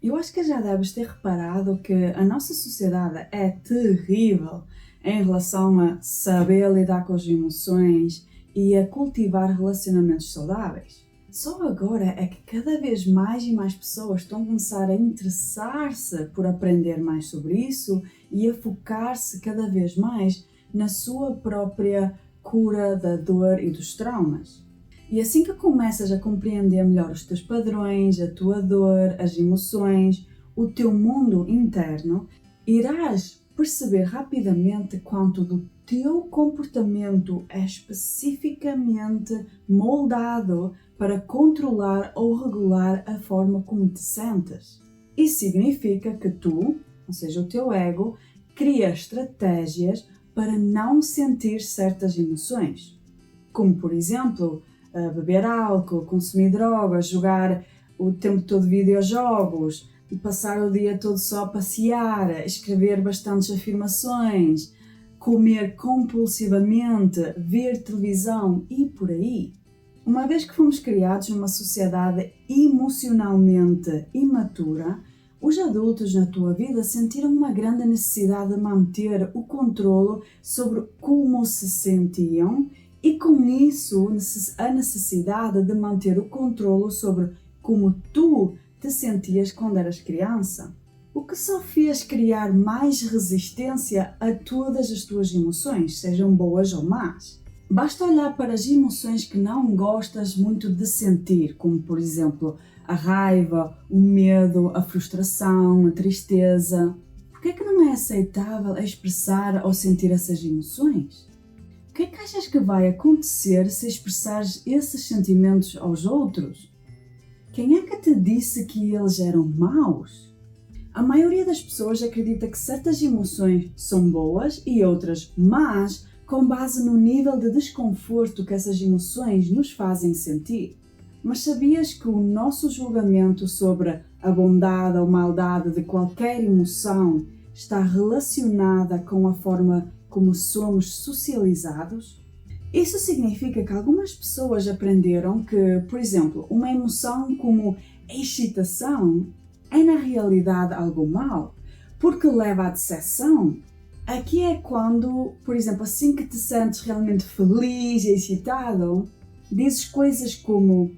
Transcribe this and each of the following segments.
Eu acho que já deves ter reparado que a nossa sociedade é terrível em relação a saber lidar com as emoções e a cultivar relacionamentos saudáveis. Só agora é que cada vez mais e mais pessoas estão a começar a interessar-se por aprender mais sobre isso e a focar-se cada vez mais na sua própria cura da dor e dos traumas. E assim que começas a compreender melhor os teus padrões, a tua dor, as emoções, o teu mundo interno, irás perceber rapidamente quanto do teu comportamento é especificamente moldado para controlar ou regular a forma como te sentes. Isso significa que tu, ou seja, o teu ego, cria estratégias para não sentir certas emoções, como por exemplo, beber álcool, consumir drogas, jogar o tempo todo videojogos, passar o dia todo só a passear, escrever bastantes afirmações, comer compulsivamente, ver televisão e por aí. Uma vez que fomos criados numa sociedade emocionalmente imatura, os adultos na tua vida sentiram uma grande necessidade de manter o controlo sobre como se sentiam e com isso a necessidade de manter o controlo sobre como tu te sentias quando eras criança, o que só fez criar mais resistência a todas as tuas emoções, sejam boas ou más. Basta olhar para as emoções que não gostas muito de sentir, como por exemplo a raiva, o medo, a frustração, a tristeza. Por que é que não é aceitável expressar ou sentir essas emoções? O que é que achas que vai acontecer se expressares esses sentimentos aos outros? Quem é que te disse que eles eram maus? A maioria das pessoas acredita que certas emoções são boas e outras más, com base no nível de desconforto que essas emoções nos fazem sentir. Mas sabias que o nosso julgamento sobre a bondade ou maldade de qualquer emoção está relacionada com a forma como somos socializados? Isso significa que algumas pessoas aprenderam que, por exemplo, uma emoção como excitação é na realidade algo mau, porque leva à decepção. Aqui é quando, por exemplo, assim que te sentes realmente feliz e excitado, dizes coisas como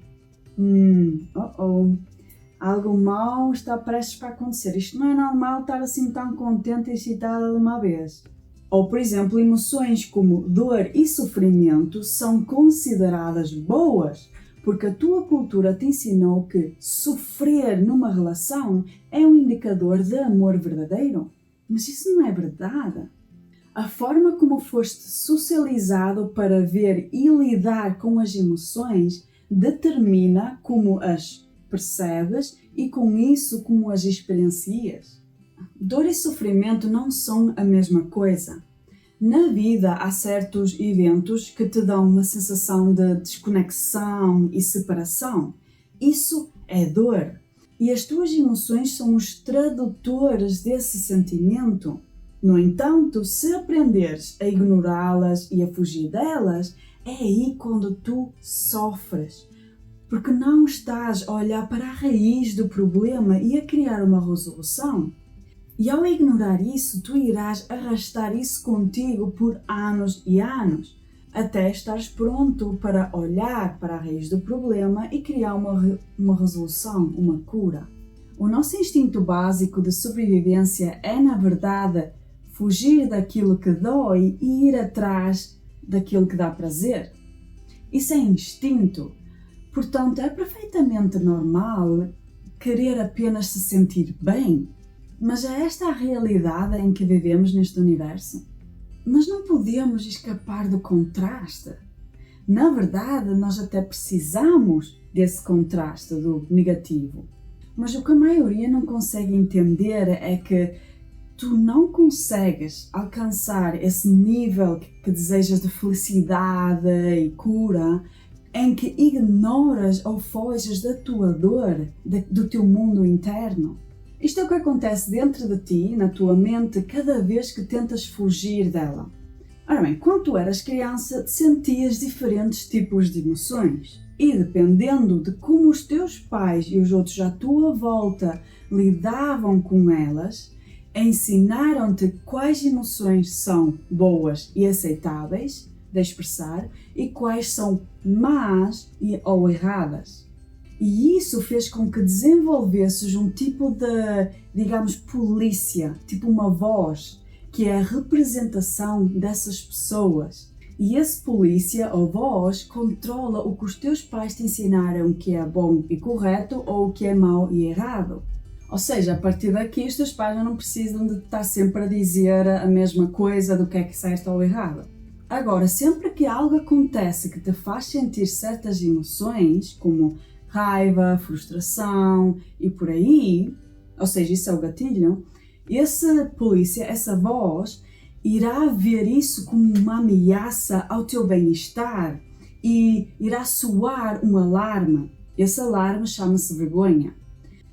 algo mau está prestes para acontecer. Isto não é normal estar assim tão contente e excitada de uma vez. Ou, por exemplo, emoções como dor e sofrimento são consideradas boas, porque a tua cultura te ensinou que sofrer numa relação é um indicador de amor verdadeiro. Mas isso não é verdade. A forma como foste socializado para ver e lidar com as emoções determina como as percebes e com isso como as experiencias. Dor e sofrimento não são a mesma coisa. Na vida há certos eventos que te dão uma sensação de desconexão e separação. Isso é dor. E as tuas emoções são os tradutores desse sentimento. No entanto, se aprenderes a ignorá-las e a fugir delas, é aí quando tu sofres. Porque não estás a olhar para a raiz do problema e a criar uma resolução. E ao ignorar isso, tu irás arrastar isso contigo por anos e anos, até estares pronto para olhar para a raiz do problema e criar uma resolução, uma cura. O nosso instinto básico de sobrevivência é, na verdade, fugir daquilo que dói e ir atrás daquilo que dá prazer. Isso é instinto. Portanto, é perfeitamente normal querer apenas se sentir bem. Mas é esta a realidade em que vivemos neste universo? Nós não podemos escapar do contraste. Na verdade, nós até precisamos desse contraste do negativo. Mas o que a maioria não consegue entender é que tu não consegues alcançar esse nível que desejas de felicidade e cura em que ignoras ou foges da tua dor, do teu mundo interno. Isto é o que acontece dentro de ti, na tua mente, cada vez que tentas fugir dela. Ora bem, quando tu eras criança, sentias diferentes tipos de emoções. E dependendo de como os teus pais e os outros à tua volta lidavam com elas, ensinaram-te quais emoções são boas e aceitáveis de expressar e quais são más ou erradas. E isso fez com que desenvolvesses um tipo de, digamos, polícia, tipo uma voz, que é a representação dessas pessoas. E esse polícia ou voz controla o que os teus pais te ensinaram que é bom e correto ou o que é mau e errado. Ou seja, a partir daqui os teus pais já não precisam de estar sempre a dizer a mesma coisa do que é certo ou errado. Agora, sempre que algo acontece que te faz sentir certas emoções, como raiva, frustração e por aí, ou seja, isso é o gatilho, essa polícia, essa voz, irá ver isso como uma ameaça ao teu bem-estar e irá soar um alarme. Esse alarme chama-se vergonha.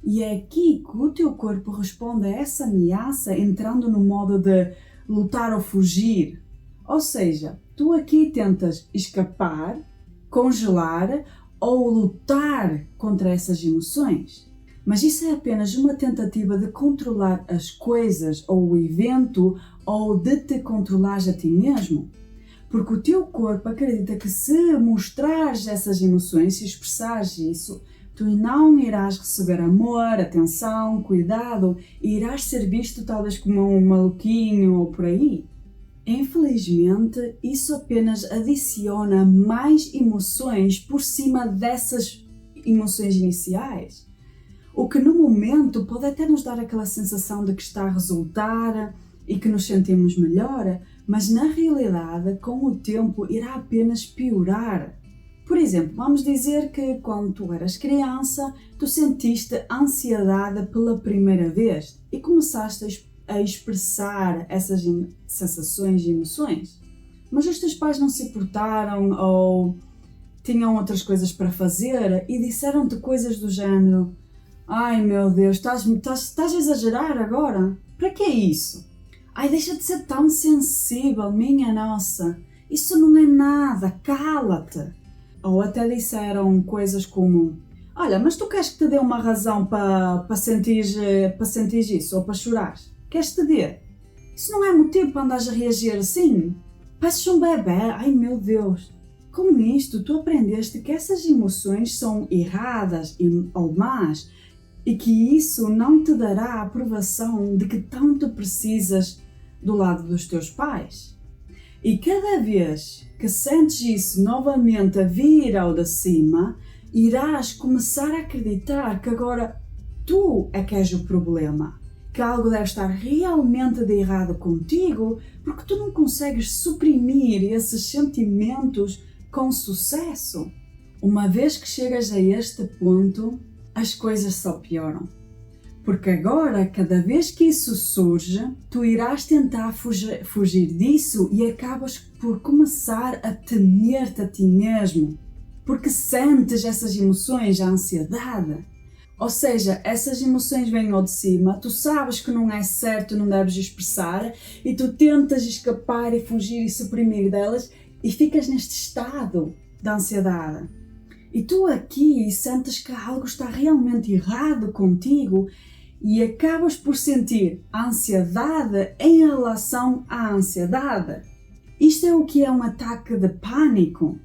E é aqui que o teu corpo responde a essa ameaça entrando no modo de lutar ou fugir. Ou seja, tu aqui tentas escapar, congelar ou lutar contra essas emoções. Mas isso é apenas uma tentativa de controlar as coisas ou o evento ou de te controlares a ti mesmo. Porque o teu corpo acredita que se mostrares essas emoções, se expressares isso, tu não irás receber amor, atenção, cuidado e irás ser visto talvez como um maluquinho ou por aí. Infelizmente, isso apenas adiciona mais emoções por cima dessas emoções iniciais. O que no momento pode até nos dar aquela sensação de que está a resultar e que nos sentimos melhor, mas na realidade, com o tempo, irá apenas piorar. Por exemplo, vamos dizer que quando tu eras criança, tu sentiste ansiedade pela primeira vez e começaste a expressar essas sensações e emoções. Mas os teus pais não se importaram ou tinham outras coisas para fazer e disseram-te coisas do género: ai meu Deus, estás a exagerar agora? Para que é isso? Ai, deixa de ser tão sensível, minha nossa. Isso não é nada, cala-te. Ou até disseram coisas como: olha, mas tu queres que te dê uma razão para sentir isso ou para chorar? Queres que te dê? Isso não é motivo para andares a reagir assim. Pareces um bebê, ai meu Deus. Com isto, tu aprendeste que essas emoções são erradas ou más e que isso não te dará a aprovação de que tanto precisas do lado dos teus pais. E cada vez que sentes isso novamente a vir ao de cima, irás começar a acreditar que agora tu é que és o problema, que algo deve estar realmente de errado contigo porque tu não consegues suprimir esses sentimentos com sucesso. Uma vez que chegas a este ponto, as coisas só pioram. Porque agora, cada vez que isso surge, tu irás tentar fugir disso e acabas por começar a temer-te a ti mesmo. Porque sentes essas emoções, a ansiedade. Ou seja, essas emoções vêm ao de cima, tu sabes que não é certo, não deves expressar, e tu tentas escapar e fugir e suprimir delas e ficas neste estado de ansiedade. E tu aqui sentes que algo está realmente errado contigo e acabas por sentir ansiedade em relação à ansiedade. Isto é o que é um ataque de pânico,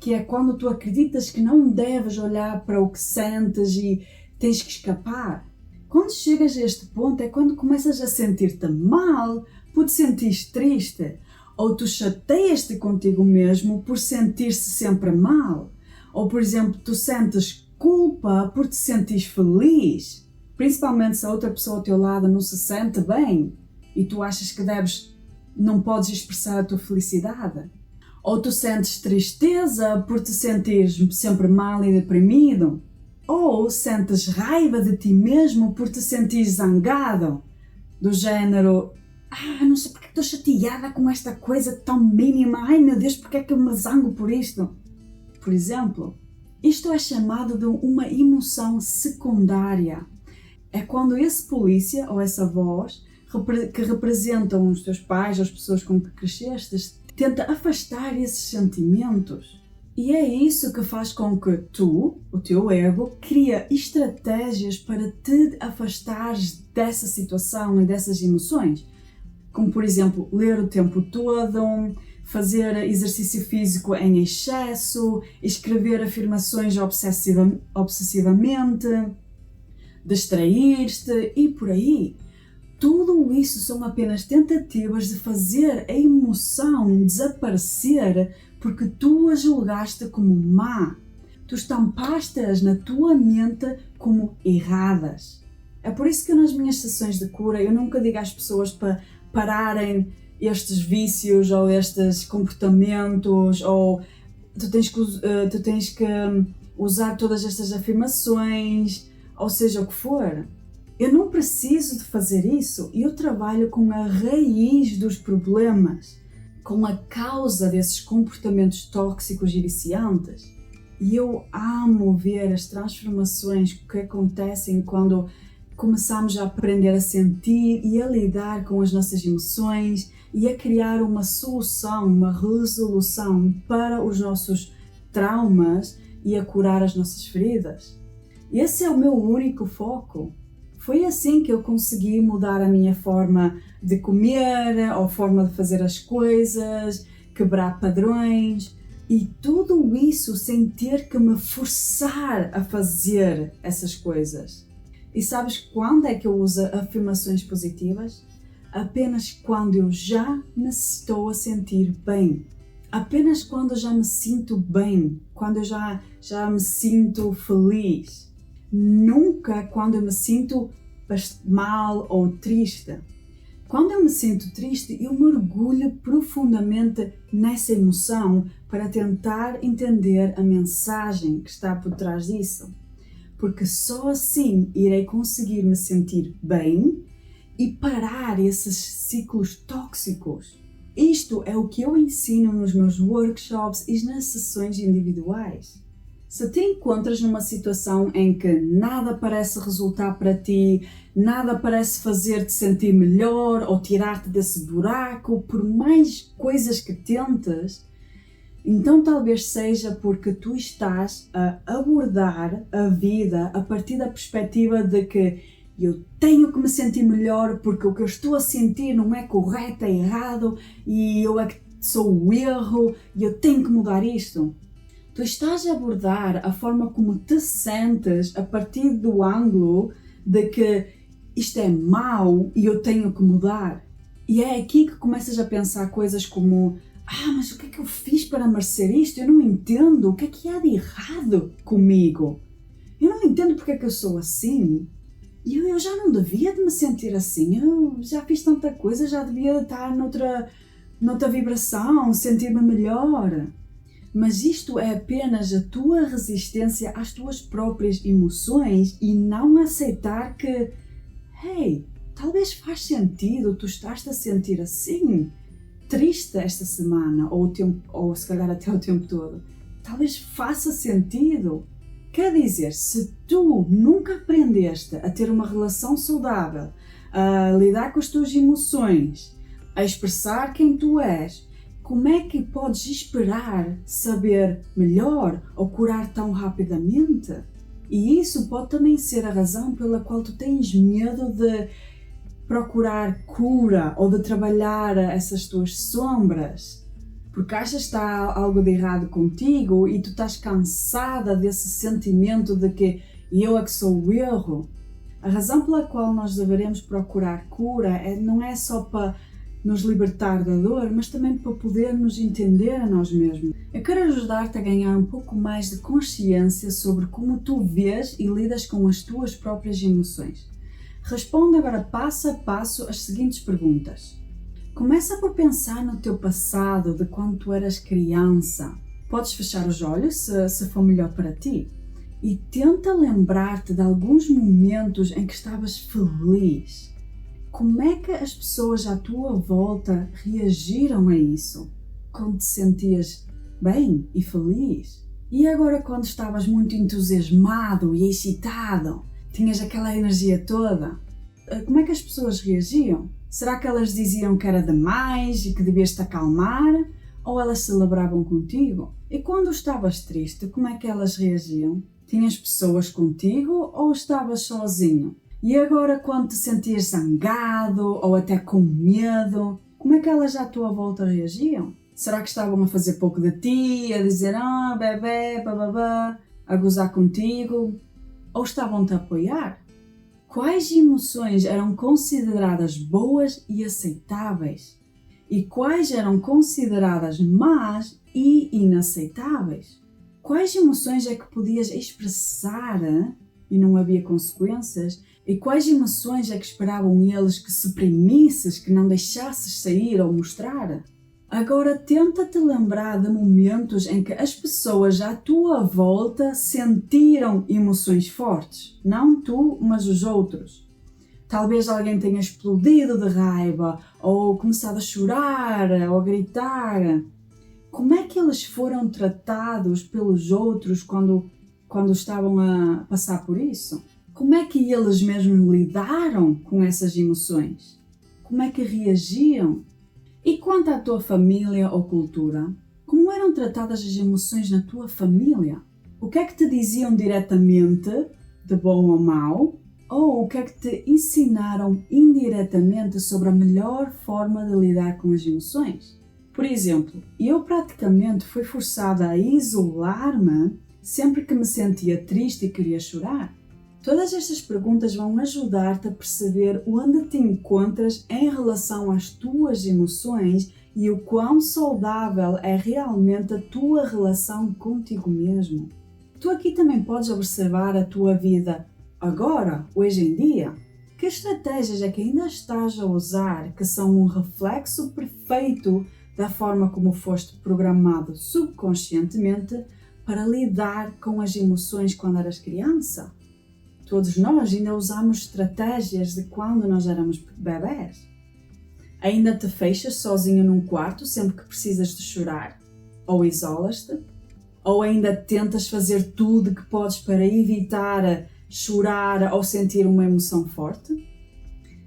que é quando tu acreditas que não deves olhar para o que sentes e tens que escapar. Quando chegas a este ponto é quando começas a sentir-te mal por te sentires triste, ou tu chateias-te contigo mesmo por sentir-se sempre mal, ou por exemplo, tu sentes culpa por te sentires feliz. Principalmente se a outra pessoa ao teu lado não se sente bem e tu achas que não podes expressar a tua felicidade. Ou tu sentes tristeza por te sentires sempre mal e deprimido. Ou sentes raiva de ti mesmo por te sentires zangado. Do género: não sei porque estou chateada com esta coisa tão mínima. Ai meu Deus, porque é que eu me zango por isto? Por exemplo, isto é chamado de uma emoção secundária. É quando esse polícia ou essa voz que representam os teus pais, as pessoas com que cresceste, tenta afastar esses sentimentos. E é isso que faz com que tu, o teu ego, cria estratégias para te afastares dessa situação e dessas emoções. Como, por exemplo, ler o tempo todo, fazer exercício físico em excesso, escrever afirmações obsessivamente, distrair-te e por aí. Tudo isso são apenas tentativas de fazer a emoção desaparecer porque tu a julgaste como má. Tu estampaste-as na tua mente como erradas. É por isso que nas minhas sessões de cura eu nunca digo às pessoas para pararem estes vícios ou estes comportamentos ou tu tens que usar todas estas afirmações, ou seja o que for. Eu não preciso de fazer isso, eu trabalho com a raiz dos problemas, com a causa desses comportamentos tóxicos e viciantes. E eu amo ver as transformações que acontecem quando começamos a aprender a sentir e a lidar com as nossas emoções e a criar uma solução, uma resolução para os nossos traumas e a curar as nossas feridas. Esse é o meu único foco. Foi assim que eu consegui mudar a minha forma de comer, ou forma de fazer as coisas, quebrar padrões e tudo isso sem ter que me forçar a fazer essas coisas. E sabes quando é que eu uso afirmações positivas? Apenas quando eu já me estou a sentir bem. Apenas quando eu já me sinto bem, quando eu já me sinto feliz. Nunca quando eu me sinto mal ou triste. Quando eu me sinto triste, eu mergulho profundamente nessa emoção para tentar entender a mensagem que está por trás disso. Porque só assim irei conseguir me sentir bem e parar esses ciclos tóxicos. Isto é o que eu ensino nos meus workshops e nas sessões individuais. Se te encontras numa situação em que nada parece resultar para ti, nada parece fazer-te sentir melhor ou tirar-te desse buraco, por mais coisas que tentes, então talvez seja porque tu estás a abordar a vida a partir da perspectiva de que eu tenho que me sentir melhor porque o que eu estou a sentir não é correto, é errado e eu é que sou o erro e eu tenho que mudar isto. Tu estás a abordar a forma como te sentes a partir do ângulo de que isto é mau e eu tenho que mudar. E é aqui que começas a pensar coisas como mas o que é que eu fiz para merecer isto? Eu não entendo. O que é que há de errado comigo? Eu não entendo porque é que eu sou assim. E eu já não devia de me sentir assim. Eu já fiz tanta coisa, já devia estar noutra vibração, sentir-me melhor. Mas isto é apenas a tua resistência às tuas próprias emoções e não aceitar que, talvez faz sentido tu estás a sentir assim, triste esta semana, ou se calhar até o tempo todo. Talvez faça sentido. Quer dizer, se tu nunca aprendeste a ter uma relação saudável, a lidar com as tuas emoções, a expressar quem tu és, como é que podes esperar saber melhor ou curar tão rapidamente? E isso pode também ser a razão pela qual tu tens medo de procurar cura ou de trabalhar essas tuas sombras. Porque achas que está algo de errado contigo e tu estás cansada desse sentimento de que eu é que sou o erro. A razão pela qual nós deveremos procurar cura não é só para nos libertar da dor, mas também para poder nos entender a nós mesmos. Eu quero ajudar-te a ganhar um pouco mais de consciência sobre como tu vês e lidas com as tuas próprias emoções. Responde agora passo a passo as seguintes perguntas. Começa por pensar no teu passado, de quando tu eras criança. Podes fechar os olhos se for melhor para ti. E tenta lembrar-te de alguns momentos em que estavas feliz. Como é que as pessoas à tua volta reagiram a isso? Quando te sentias bem e feliz? E agora quando estavas muito entusiasmado e excitado? Tinhas aquela energia toda? Como é que as pessoas reagiam? Será que elas diziam que era demais e que devias te acalmar? ou elas celebravam contigo? E quando estavas triste, como é que elas reagiam? Tinhas pessoas contigo ou estavas sozinho? E agora quando te sentias zangado ou até com medo, como é que elas à tua volta reagiam? Será que estavam a fazer pouco de ti, a dizer bebê, bababá, a gozar contigo? Ou estavam-te a apoiar? Quais emoções eram consideradas boas e aceitáveis? E quais eram consideradas más e inaceitáveis? Quais emoções é que podias expressar e não havia consequências? E quais emoções é que esperavam eles que suprimisses, que não deixasses sair ou mostrar? Agora tenta-te lembrar de momentos em que as pessoas à tua volta sentiram emoções fortes. Não tu, mas os outros. Talvez alguém tenha explodido de raiva, ou começado a chorar, ou a gritar. Como é que eles foram tratados pelos outros quando estavam a passar por isso? Como é que eles mesmos lidaram com essas emoções? Como é que reagiam? E quanto à tua família ou cultura, como eram tratadas as emoções na tua família? O que é que te diziam diretamente, de bom ou mau? Ou o que é que te ensinaram indiretamente sobre a melhor forma de lidar com as emoções? Por exemplo, eu praticamente fui forçada a isolar-me sempre que me sentia triste e queria chorar. Todas estas perguntas vão ajudar-te a perceber onde te encontras em relação às tuas emoções e o quão saudável é realmente a tua relação contigo mesmo. Tu aqui também podes observar a tua vida agora, hoje em dia. Que estratégias é que ainda estás a usar que são um reflexo perfeito da forma como foste programado subconscientemente para lidar com as emoções quando eras criança? Todos nós ainda usamos estratégias de quando nós éramos bebés. Ainda te fechas sozinho num quarto sempre que precisas de chorar? Ou isolas-te? Ou ainda tentas fazer tudo que podes para evitar chorar ou sentir uma emoção forte?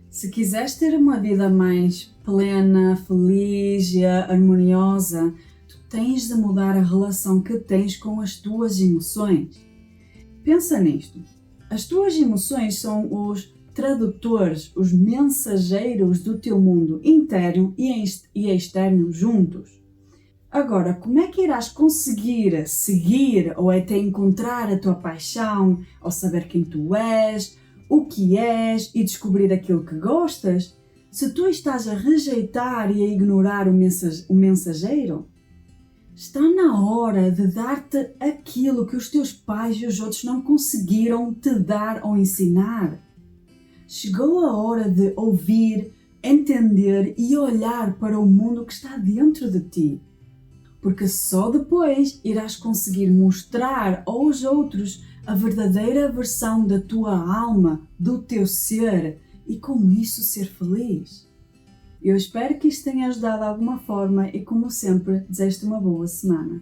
Se quiseres ter uma vida mais plena, feliz e harmoniosa, tu tens de mudar a relação que tens com as tuas emoções. Pensa nisto. As tuas emoções são os tradutores, os mensageiros do teu mundo interno e externo juntos. Agora, como é que irás conseguir seguir ou até encontrar a tua paixão, ou saber quem tu és, o que és e descobrir aquilo que gostas, se tu estás a rejeitar e a ignorar o mensageiro? Está na hora de dar-te aquilo que os teus pais e os outros não conseguiram te dar ou ensinar. Chegou a hora de ouvir, entender e olhar para o mundo que está dentro de ti. Porque só depois irás conseguir mostrar aos outros a verdadeira versão da tua alma, do teu ser e com isso ser feliz. Eu espero que isto tenha ajudado de alguma forma e, como sempre, desejo-te uma boa semana.